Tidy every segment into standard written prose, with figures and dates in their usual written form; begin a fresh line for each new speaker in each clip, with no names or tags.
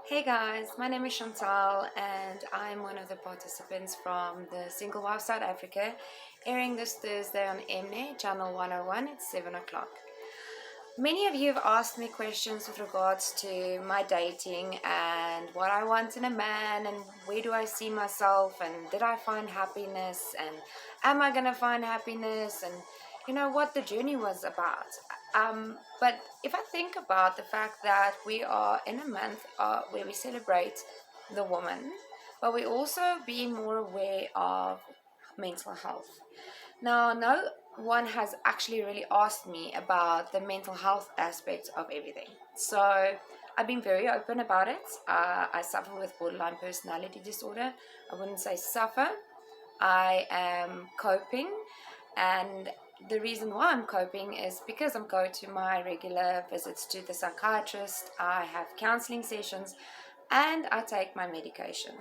Hey guys, my name is Chantelle and I'm one of the participants from the Single Wife South Africa, airing this Thursday on Mnet, channel 101 at 7 o'clock. Many of you have asked me questions with regards to my dating and what I want in a man and where do I see myself and did I find happiness and am I going to find happiness and what the journey was about. But if I think about the fact that we are in a month where we celebrate the woman, but we also be more aware of mental health. Now, no one has actually really asked me about the mental health aspect of everything. So I've been very open about it. I suffer with borderline personality disorder. I wouldn't say suffer. I am coping, and the reason why I'm coping is because I'm going to my regular visits to the psychiatrist. I have counseling sessions, and I take my medication.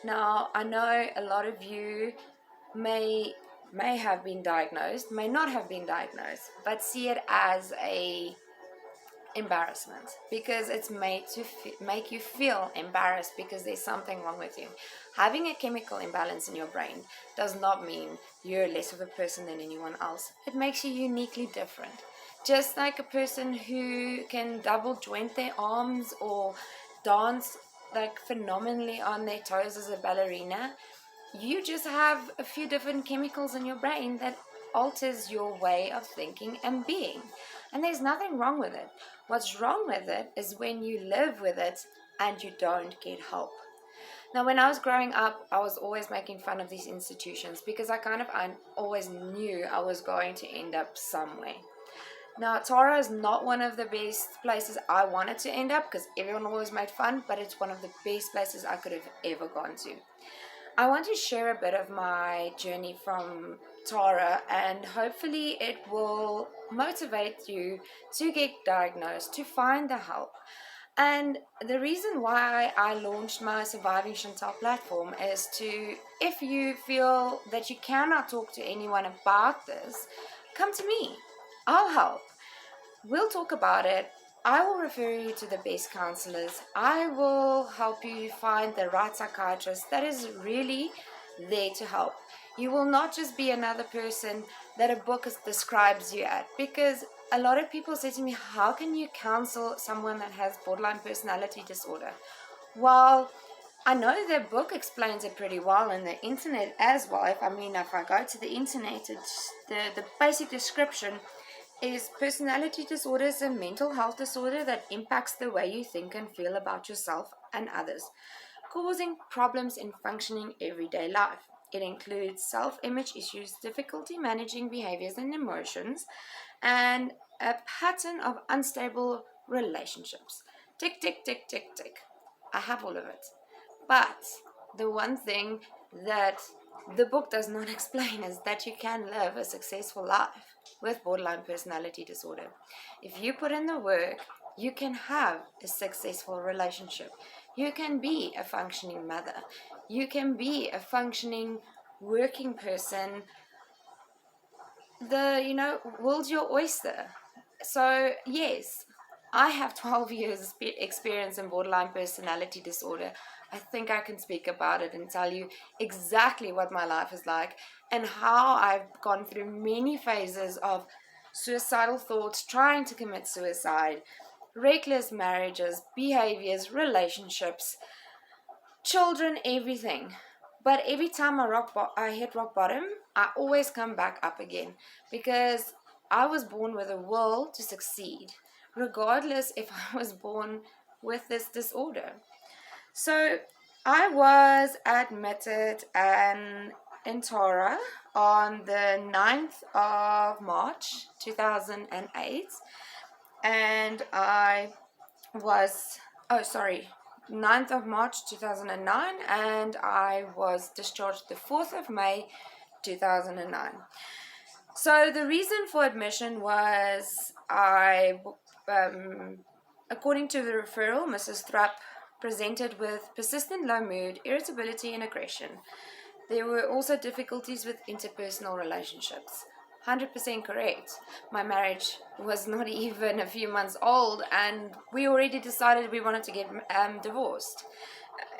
Now, I know a lot of you may have been diagnosed, may not have been diagnosed, but see it as a embarrassment because it's made to make you feel embarrassed because there's something wrong with you. Having a chemical imbalance in your brain does not mean you're less of a person than anyone else. It makes you uniquely different. Just like a person who can double joint their arms or dance like phenomenally on their toes as a ballerina, you just have a few different chemicals in your brain that alters your way of thinking and being. And there's nothing wrong with it. What's wrong with it is when you live with it and you don't get help. Now, when I was growing up, I was always making fun of these institutions because I always knew I was going to end up somewhere. Now, Tara is not one of the best places I wanted to end up because everyone always made fun, but it's one of the best places I could have ever gone to. I want to share a bit of my journey from Tara, and hopefully it will motivate you to get diagnosed, to find the help. And the reason why I launched my Surviving Chantelle platform is to, if you feel that you cannot talk to anyone about this, come to me. I'll help. We'll talk about it. I will refer you to the best counselors. I will help you find the right psychiatrist that is really there to help. You will not just be another person that a book describes you at, because a lot of people say to me, how can you counsel someone that has borderline personality disorder? Well, I know the book explains it pretty well, and the internet as well. If I go to the internet, it's the basic description is personality disorder is a mental health disorder that impacts the way you think and feel about yourself and others, causing problems in functioning everyday life. It includes self-image issues, difficulty managing behaviors and emotions, and a pattern of unstable relationships. Tick, tick, tick, tick, tick. I have all of it. But the one thing that the book does not explain is that you can live a successful life with borderline personality disorder. If you put in the work, you can have a successful relationship. You can be a functioning mother. You can be a functioning working person. World's your oyster. So, yes, I have 12 years experience in borderline personality disorder. I think I can speak about it and tell you exactly what my life is like and how I've gone through many phases of suicidal thoughts, trying to commit suicide, reckless marriages, behaviors, relationships, children, everything. But every time I hit rock bottom, I always come back up again because I was born with a will to succeed, regardless if I was born with this disorder. So I was admitted in Tara on the 9th of March 2008, and I was, oh sorry, 9th of March 2009, and I was discharged the 4th of May 2009. So the reason for admission was according to the referral, Mrs. Thrupp presented with persistent low mood, irritability and aggression. There were also difficulties with interpersonal relationships, 100% correct. My marriage was not even a few months old, and we already decided we wanted to get divorced.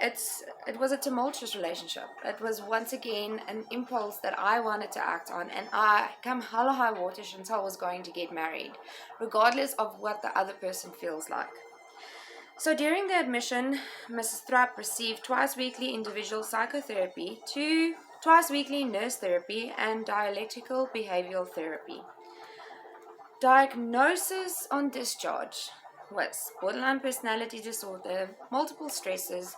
It was a tumultuous relationship. It was once again an impulse that I wanted to act on, and I, come hell or high water, Chantelle was going to get married, regardless of what the other person feels like. So during the admission, Mrs. Thrapp received twice weekly individual psychotherapy, twice weekly nurse therapy, and dialectical behavioral therapy. Diagnosis on discharge was borderline personality disorder, multiple stresses,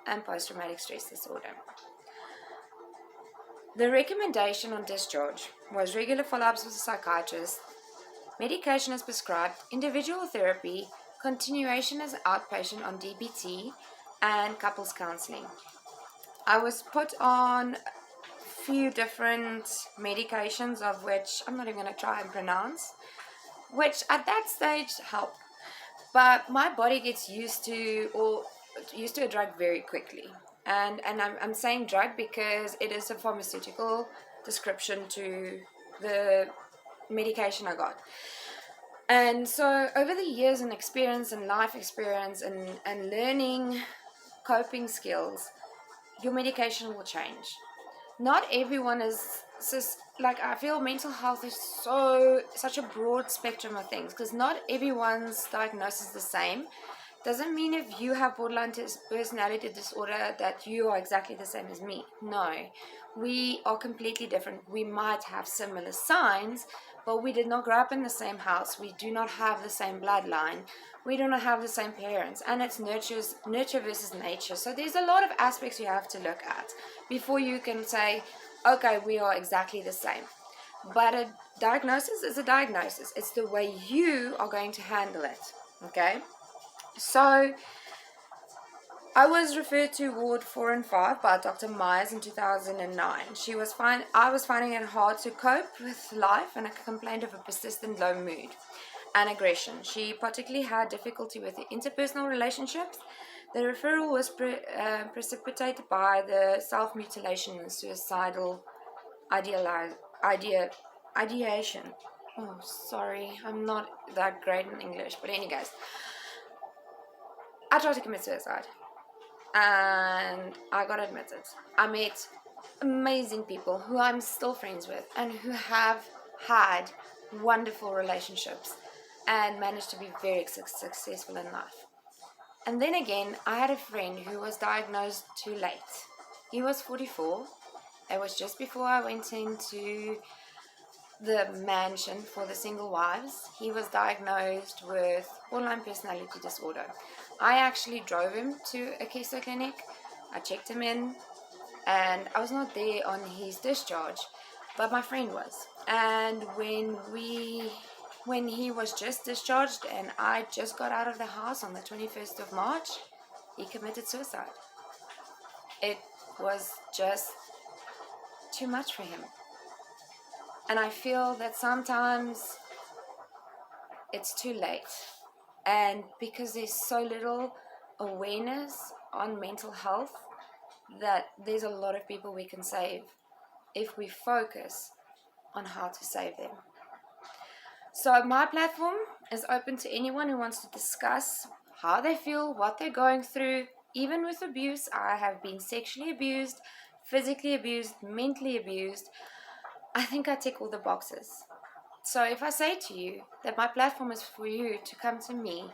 and post-traumatic stress disorder. The recommendation on discharge was regular follow-ups with a psychiatrist, medication as prescribed, individual therapy, continuation as outpatient on DBT, and couples counseling. I was put on a few different medications, of which I'm not even going to try and pronounce, which at that stage help. But my body gets used to a drug very quickly. And I'm saying drug because it is a pharmaceutical description to the medication I got. And so over the years and experience and life experience and learning coping skills, your medication will change. Not everyone is just like, I feel mental health is such a broad spectrum of things, because not everyone's diagnosis is the same. Doesn't mean if you have borderline personality disorder that you are exactly the same as me. No, we are completely different. We might have similar signs, but we did not grow up in the same house. We do not have the same bloodline. We do not have the same parents, and it's nurture versus nature. So there's a lot of aspects you have to look at before you can say, okay, we are exactly the same. But a diagnosis is a diagnosis. It's the way you are going to handle it. Okay? So I was referred to Ward 4 and 5 by Dr. Myers in 2009. I was finding it hard to cope with life, and I complained of a persistent low mood and aggression. She particularly had difficulty with the interpersonal relationships. The referral was precipitated by the self-mutilation and suicidal ideation. Oh, sorry, I'm not that great in English, but anyways, I tried to commit suicide, and I got admitted. I met amazing people who I'm still friends with and who have had wonderful relationships and managed to be very successful in life. And then again, I had a friend who was diagnosed too late. He was 44. It was just before I went into the mansion for the single wives. He was diagnosed with borderline personality disorder. I actually drove him to a Keso clinic. I checked him in, and I was not there on his discharge, but my friend was. And when he was just discharged and I just got out of the house on the 21st of March, he committed suicide. It was just too much for him. And I feel that sometimes it's too late. And because there's so little awareness on mental health, that there's a lot of people we can save if we focus on how to save them. So my platform is open to anyone who wants to discuss how they feel, what they're going through. Even with abuse, I have been sexually abused, physically abused, mentally abused. I think I tick all the boxes. So if I say to you that my platform is for you to come to me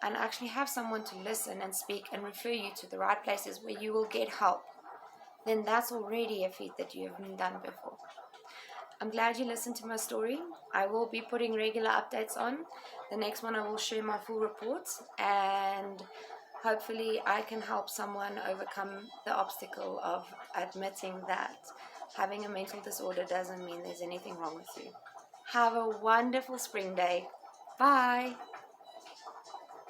and actually have someone to listen and speak and refer you to the right places where you will get help, then that's already a feat that you haven't done before. I'm glad you listened to my story. I will be putting regular updates on. The next one I will share my full reports, and hopefully I can help someone overcome the obstacle of admitting that having a mental disorder doesn't mean there's anything wrong with you. Have a wonderful spring day. Bye.